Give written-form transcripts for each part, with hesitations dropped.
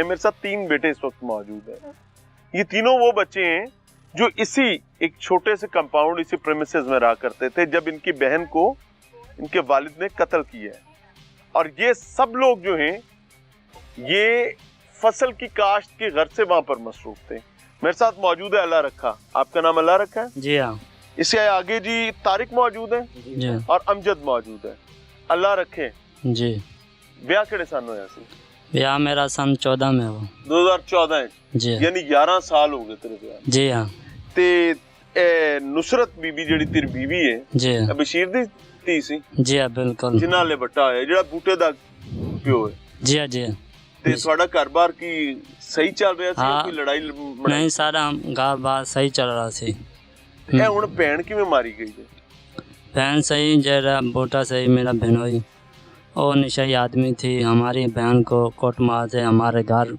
मेरे साथ 3 बेटे इस वक्त मौजूद हैं। ये तीनों वो बच्चे हैं जो इसी एक छोटे से कंपाउंड, इसी प्रेमिसेस में रहा करते थे जब इनकी बहन को इनके वालिद ने कत्ल किया है। और ये सब लोग जो हैं ये फसल की काश्त की गर्ज से वहां पर मसरूफ थे। मेरे साथ मौजूद है अल्लाह रखा। आपका नाम अल्लाह रखा है? जी हाँ। इससे आगे जी तारिक मौजूद है जी और अमजद मौजूद है। अल्लाह रखे जी। ब्याह केड़े सन होया सी? ब्याह मेरा सन 14 में हो। 2014 जी यानी 11 साल हो गए तेरे ब्याह। जी हाँ। ते नुसरत बीबी जेड़ी तेरी बीवी है जी बशीर दी धी सी? जी हाँ बिल्कुल। जिन्ना ले बट्टा है जेड़ा बूटे दा प्यो है। जी हाँ जी। ते थोड़ा घर-बार की सही चल रहा सी? हाँ। कोई लड़ाई नहीं सारा घर-बार सही चल रहा सी। ए हुन भैन किवें मारी गई है? बहन सही, जरा बूटा सही, मेरा बहनोई और नशाई आदमी थी। हमारी बहन को कोट मार से हमारे घर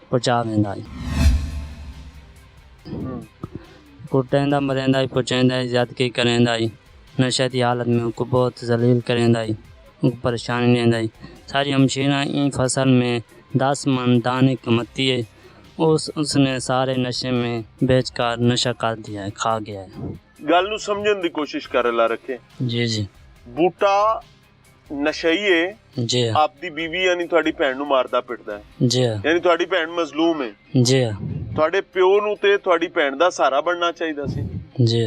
पहुँचा वेंदा, कुटेंदा मरेंदा, पुछेंदा, ज़्यादती करेंदा, नशे की हालत में उनको बहुत जलील करेंदा, उनको परेशानी देंदा। सारी हमशीरा इन फसल में 10 मन दाने कमाती है, उसने सारे नशे में बेच कर नशा कर दिया है, खा गया है। गल नूं समझण दी कोशिश कर ला रखे। जी जी। बूटा नशई है, जी आपदी बीवी यानी तुहाडी भैन नूं मारदा पिटदा है, जी यानी तुहाडी भैन मजलूम है। जी तुहाडे प्यो नूं ते तुहाडी भैन दा सहारा बनना चाहिदा सी जी।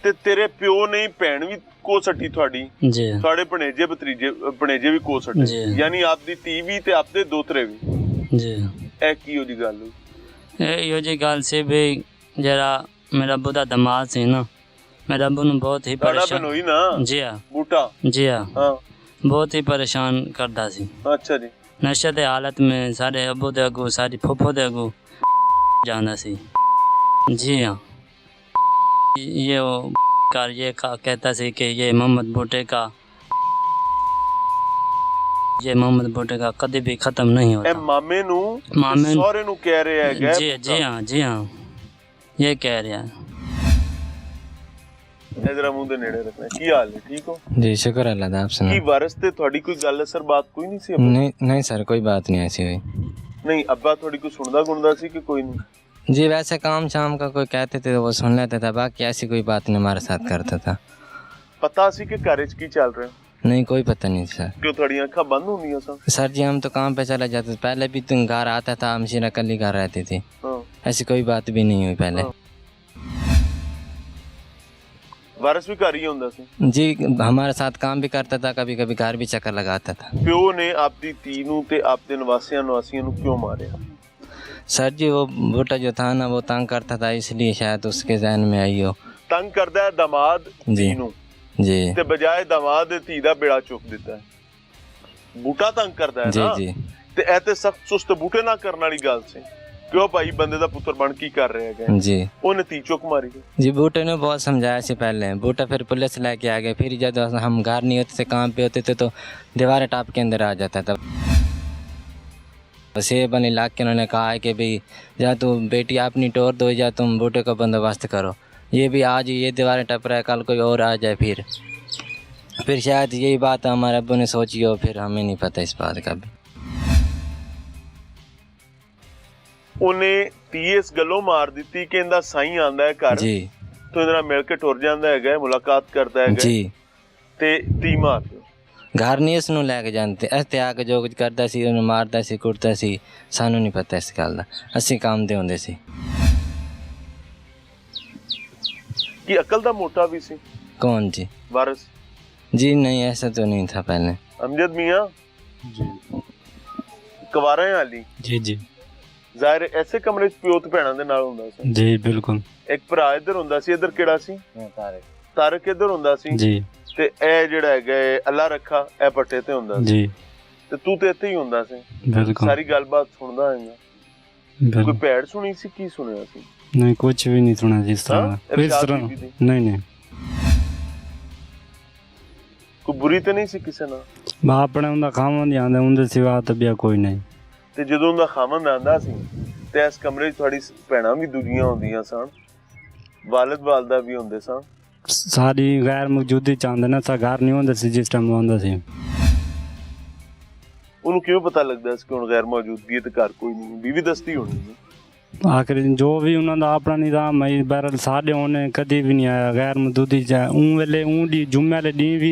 ते तेरे प्यो नहीं भैन भी को सट्टी तुहाडी, जी तुहाडे भणेजे भणेजे भी को सट्टे, जी। यानी आपदी धी भी ते आपदे दोतरे भी। जी ए की ओदी गल हुई? यो जी गल से भी जरा मेरा बुढ़ा दमाद से ना, मेरा अब्बू नूं बहुत ही परेशान। बनोई ना जी हाँ बूटा? जी हाँ। हाँ बहुत ही परेशान करता सी। अच्छा जी। नशे की हालत में सारे अब्बू दे अगू, सारी फुफो दे अगू जाना सी। जी हाँ। ये वो कर ये कहता सी कि ये मोहम्मद बूटे का कभी भी खत्म नहीं होता। मामे नू सौरे नू कह रहे हैं? जी हाँ जी हाँ, ये कह रहा है। इधर मुंह दे नेड़े रखना। की हाल है? ठीक हो? जी शुक्र अल्लाह दा। आप सुनाओ। की वारिस ते थोड़ी कोई गल असर बात कोई नहीं सी? नहीं सर, कोई बात नहीं ऐसी हुई। नहीं अब्बा थोड़ी कोई सुनदा गुनदा सी कि कोई नहीं? जी वैसे काम शाम का कोई कहते थे तो वो सुन लेता था, बाकी ऐसी कोई बात नहीं हमारे साथ करता था। पता सी कि घर की चल रहा है? नहीं कोई पता नहीं सर। क्यों थोड़ी आंखें बंद होंगी सन? सर जी हम तो काम पे चला जाते थे, पहले भी तुम घर आता था, हमशीरा कली घर रहती थी। हाँ। ऐसी कोई बात भी नहीं हुई पहले। हाँ। वारिस भी घर ही होंदा सी? जी हमारे साथ काम भी करता था, कभी कभी घर भी चक्कर लगाता था। प्यो ने आपदी धी नू ते आपदे नवासियां नू क्यों मारिया? सर जी वो बूटा जो था ना वो तंग करता था, इसलिए शायद उसके जहन में आई हो। तंग करदा है दामाद धी नू जी ते बजाय दामाद दे धी दा बेड़ा चुक देता है। बूटा तंग करदा है ना? जी ते ए ते सख्त सुस्त बूटे ना करन वाली गल सी। क्यों भाई बंदे दा पुत्र बन की कर रहे हैं? जी ओने धी चुक मारी जी। बूटे ने बहुत समझाया से पहले, बूटा फिर पुलिस लेके आ गए। फिर जब हम घर नहीं होते थे, काम पे होते थे तो दीवार टाप के अंदर आ जाता था। बस ये बनी लाख के उन्होंने कहा है कि भाई या तो बेटी अपनी टोर दो या तुम बूटे का बंदोबस्त करो। ये भी आज ये दीवारें टप रहा है, कल कोई और आ जाए फिर शायद यही बात हमारे अब्बू ने सोची हो, फिर हमें नहीं पता इस बात का भी। उन्हें तीस गलों मार दी कि इंदा साईं आंदा है घर जी तो इंदा मिल के टुर जांदा है, मुलाकात करता है जी ते ती मार दो। घर नहीं इसनों लैके जाते, इत्थे आके जो कुछ करता सी उन्हें मारता सी, कुटता सी, सानू नहीं पता इस गल दा। असीं काम दे हुंदे सी। कि अकल दा मोटा भी सी? कौन जी? वारिस जी नहीं ऐसा तो नहीं था पहले। अमजद मियां जी कवारा है आली? जी जी। ਜ਼ਾਹਿਰ ਐਸੇ ਕਮਰੇ 'ਚ ਪਿਓ ਤੇ ਭੈਣਾਂ ਦੇ ਨਾਲ ਹੁੰਦਾ ਸੀ? जी बिल्कुल। ਇੱਕ ਭਰਾ ਇੱਧਰ ਹੁੰਦਾ ਸੀ, ਇੱਧਰ ਕਿਹੜਾ ਸੀ? ਤਾਰਿਕ ਇੱਧਰ ਹੁੰਦਾ ਸੀ जी ਤੇ ਇਹ ਜਿਹੜਾ ਹੈਗਾ ਅੱਲਾ ਰੱਖਾ ਇਹ ਪੱਟੇ ਤੇ ਹੁੰਦਾ ਸੀ जी ਤੇ ਤੂੰ ਤੇ ਇੱਥੇ ਹੀ ਹੁੰਦਾ ਸੀ? बिल्कुल ਸਾਰੀ ਗੱਲਬਾਤ ਸੁਣਦਾ ਹੈਗਾ। ਕੋਈ बिल्कुल। ਭੈੜ ਸੁਣੀ ਸੀ? ਕੀ ਸੁਣਿਆ ਸੀ? नहीं कुछ भी नहीं सुना जिस हाँ? तरह इस इरशाद तरह बीबी थी? नहीं ਕੋਈ ਬੁਰੀ ਤੇ ਨਹੀਂ ਸੀ ਕਿਸੇ ਨਾਲ? मैं अपने उनका खावन आंदे उनके सिवा तो बिया कोई नहीं। ਤੇ ਜਦੋਂ ਉਹਦਾ ਖਾਮੰਦ ਆਂਦਾ ਸੀ ਤੇ ਇਸ ਕਮਰੇ 'ਚ ਤੁਹਾਡੀ ਭੈਣਾਂ ਵੀ ਦੂਜੀਆਂ ਹੁੰਦੀਆਂ ਸਨ, ਵਾਲਿਦ ਵਾਲਦਾ ਵੀ ਹੁੰਦੇ ਸਨ? सारी गैर मौजूदी चाहते ना सा घर नहीं होंगे सी जिस टाइम होंगे सी। ਉਹਨੂੰ ਤੁਹਾਨੂੰ ਕਿਵੇਂ ਪਤਾ ਲੱਗਦਾ ਸੀ ਕਿ ਹੁਣ ਗੈਰ ਮੌਜੂਦਗੀ ਹੈ ਤੇ ਘਰ ਕੋਈ ਨਹੀਂ, ਬੀਵੀ ਦੱਸਦੀ ਹੋਣੀ ਹੈ? आखिर जो भी उन्होंने अपना निज़ाम है बहरहाल साढ़े उन्हें कभी भी नहीं आया गैर मौजूदगी चाहे ऊँ वेले ऊँ डी जुम्मे वाले डी भी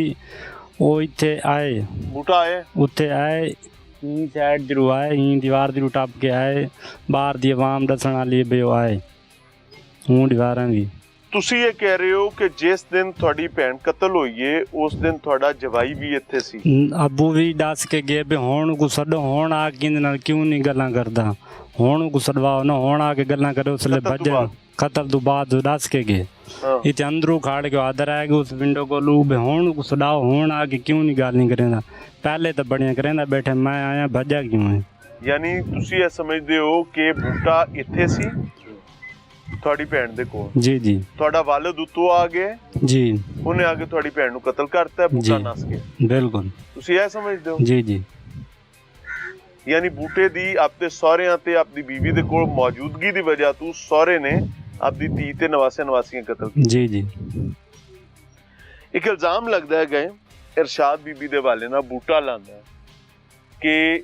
वो इत्थे आए बूटा आए उत्थे आए ई साइड जरूर आए ई दीवार जरूर टप के आए बाहर दी आवाम दसन वाली भी वो आए ऊँ दीवारां भी। ਤੁਸੀਂ ਇਹ ਕਹਿ ਰਹੇ ਹੋ ਕਿ ਜਿਸ ਦਿਨ ਤੁਹਾਡੀ ਭੈਣ ਕਤਲ ਹੋਈ ਏ ਉਸ ਦਿਨ ਤੁਹਾਡਾ ਜਵਾਈ ਵੀ ਇੱਥੇ ਸੀ? अबू भी दस के गए भी हुण को छड्डो हुण आ किंदे नाल क्यों नहीं गल्लां करदा हुण को छडवाओ ना हुण आके गल्लां करो उसले भजन कतल तो बाद दस के गए इत्थे अंदरों खाड़ के आदर आएगा उस विंडो को लू भी हुण को छडाओ हुण आके क्यों नहीं गल नहीं करेंदा पहले तो बड़ियां करेंदा बैठे मैं आया भजा क्यों है? ਯਾਨੀ ਤੁਸੀਂ ਇਹ ਸਮਝਦੇ ਹੋ ਕਿ ਬੂਟਾ ਇੱਥੇ ਸੀ ਤੁਹਾਡੀ ਭੈਣ ਦੇ ਕੋਲ? जी जी ਤੁਹਾਡਾ ਵਾਲਿਦ ਉੱਤੋਂ ਆ ਗਿਆ, जी ਉਹਨੇ ਆ ਕੇ ਤੁਹਾਡੀ ਭੈਣ ਨੂੰ ਕਤਲ ਕਰਤਾ, ਬੂਟਾ ਨਸ ਗਿਆ। बिल्कुल ਤੁਸੀਂ ਇਹ ਸਮਝਦੇ ਹੋ? जी जी ਯਾਨੀ ਬੂਟੇ ਦੀ ਆਪਣੇ ਸਹੁਰਿਆਂ ਤੇ ਆਪਣੀ ਬੀਵੀ ਦੇ ਕੋਲ ਮੌਜੂਦਗੀ ਦੀ ਵਜ੍ਹਾ ਤੋਂ ਸਹੁਰੇ ਨੇ ਆਪਣੀ ਧੀ ਤੇ ਨਵਾਸੀਆਂ ਕਤਲ ਕੀਤਾ। जी जी ਇੱਕ ਇਲਜ਼ਾਮ ਲੱਗਦਾ ਹੈ ਗਏ ਇਰਸ਼ਾਦ ਬੀਬੀ ਦੇ ਵਾਲੇ ਨਾਲ ਬੂਟਾ ਲਾਂਦਾ ਕਿ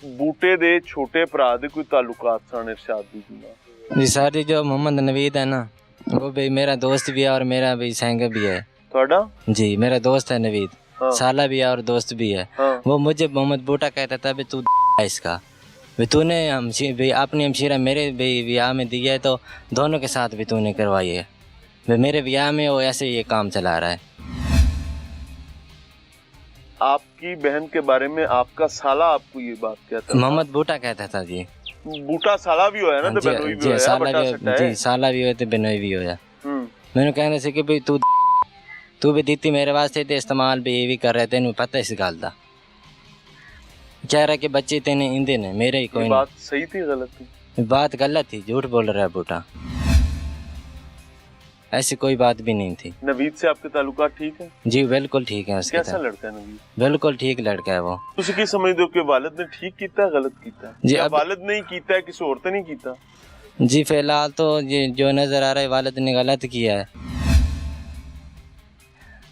ਬੂਟੇ ਦੇ ਛੋਟੇ ਭਰਾ ਦੇ ਕੋਈ ਤਾਲੁਕਾਤ ਸਨ ਇਰਸ਼ਾਦ ਬੀਬੀ ਨਾਲ। जी सर जो मोहम्मद नवीद है ना वो भी मेरा दोस्त भी है और मेरा भी संग भी है। ਤੁਹਾਡਾ? जी मेरा दोस्त है नवीद, हाँ। साला भी है और दोस्त भी है। हाँ। वो मुझे मोहम्मद बूटा कहता था भी तू है इसका भी तूने भी अपनी हमशीरा मेरे भी ब्याह में दी है तो दोनों के साथ भी तूने करवाई है भी मेरे ब्याह में वो ऐसे ये काम चला रहा है। आपकी बहन के बारे में आपका साला आपको ये बात कहता था? मोहम्मद बूटा कहता था जी। बूटा साला भी होया ना तो बेनोई भी जी होया, साला बड़ा भी सट्टा है। जी साला भी होया तो बेनोई भी होया। हम्म मैंने कहने से कि भाई तू भी दीती मेरे वास्ते ते इस्तेमाल भी ये भी कर रहे तेन पता इस गल दा कह रहा कि बच्चे तेने इंदे ने मेरे ही कोई ये बात सही थी गलत थी? नहीं। बात गलत थी, झूठ बोल रहा है बूटा, ऐसी कोई बात भी नहीं थी। नवीद से आपके ताल्लुकात ठीक है? जी बिल्कुल ठीक है उसके कैसा साथ। लड़का है नवीद? बिल्कुल ठीक लड़का है वो। ਤੁਸੀਂ ਕੀ ਸਮਝਦੇ ਹੋ ਕਿ ਵਾਲਿਦ ਨੇ ਠੀਕ ਕੀਤਾ ਹੈ ਗਲਤ ਕੀਤਾ ਹੈ? जी ਜਾਂ अब ਵਾਲਿਦ ਨੇ ਹੀ ਕੀਤਾ ਹੈ ਕਿਸੇ ਹੋਰ ਤੇ नहीं ਕੀਤਾ? जी फिलहाल तो ये जो नजर आ रहा है वालिद ने गलत किया है।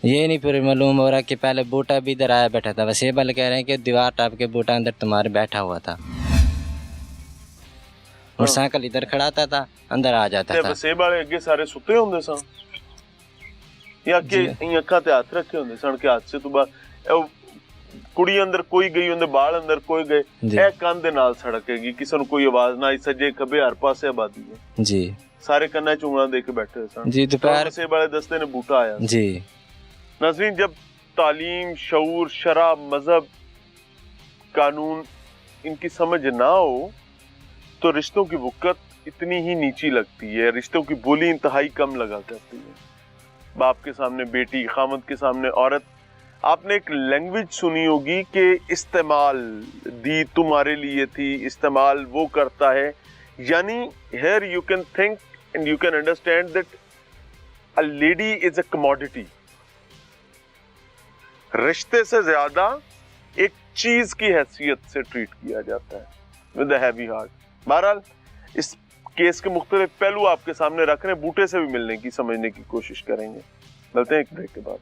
ये नहीं फिर मालूम हो रहा कि पहले बूटा भी इधर आया बैठा था, वसीब वाले कह रहे हैं कि दीवार टाप के बूटा अंदर तुम्हारे बैठा हुआ था और साइकिल इधर खड़ाता था अंदर आ जाता ਤੇ था। ਵਸੇਬ ਵਾਲੇ ਅੱਗੇ ਸਾਰੇ ਸੁੱਤੇ ਹੁੰਦੇ ਸਨ ਜਾਂ ਕਿ ਇਹ ਅੱਖਾਂ ਤੇ ਹੱਥ ਰੱਖੇ ਹੁੰਦੇ ਸਨ ਕਿ ਹਾਦਸੇ ਤੋਂ ਬਾਅਦ ਕੁੜੀ ਅੰਦਰ ਕੋਈ ਗਈ ਹੁੰਦੇ ਬਾਲ ਅੰਦਰ ਕੋਈ ਗਏ ਇਹ ਕੰਨ ਦੇ ਨਾਲ ਸੜਕੇਗੀ ਕਿਸੇ ਨੂੰ ਕੋਈ ਆਵਾਜ਼ ਨਾ ਆਈ ਸੱਜੇ ਖੱਬੇ ਹਰ ਪਾਸੇ ਆਬਾਦੀ ਹੈ जी सारे कन्ना चूंगड़ा दे के बैठे सन जी दोपहर से बड़े दस्ते ने बूटा आया जी। नाज़रीन जब तालीम शऊर शराब मजहब कानून इनकी समझ ना हो तो रिश्तों की वक़्त इतनी ही नीची लगती है, रिश्तों की बोली इंतहाई कम लगा करती है। बाप के सामने बेटी, खामद के सामने औरत। आपने एक लैंग्वेज सुनी होगी कि इस्तेमाल दी तुम्हारे लिए थी, इस्तेमाल वो करता है, यानी here you can think and you can understand that a lady is a commodity. रिश्ते से ज्यादा एक चीज की हैसियत से ट्रीट किया जाता है विद अ हैवी हार्ट। बहरहाल इस केस के मुख्तलिफ पहलू आपके सामने रख रहे हैं, बूटे से भी मिलने की समझने की कोशिश करेंगे। मिलते हैं एक ब्रेक के बाद।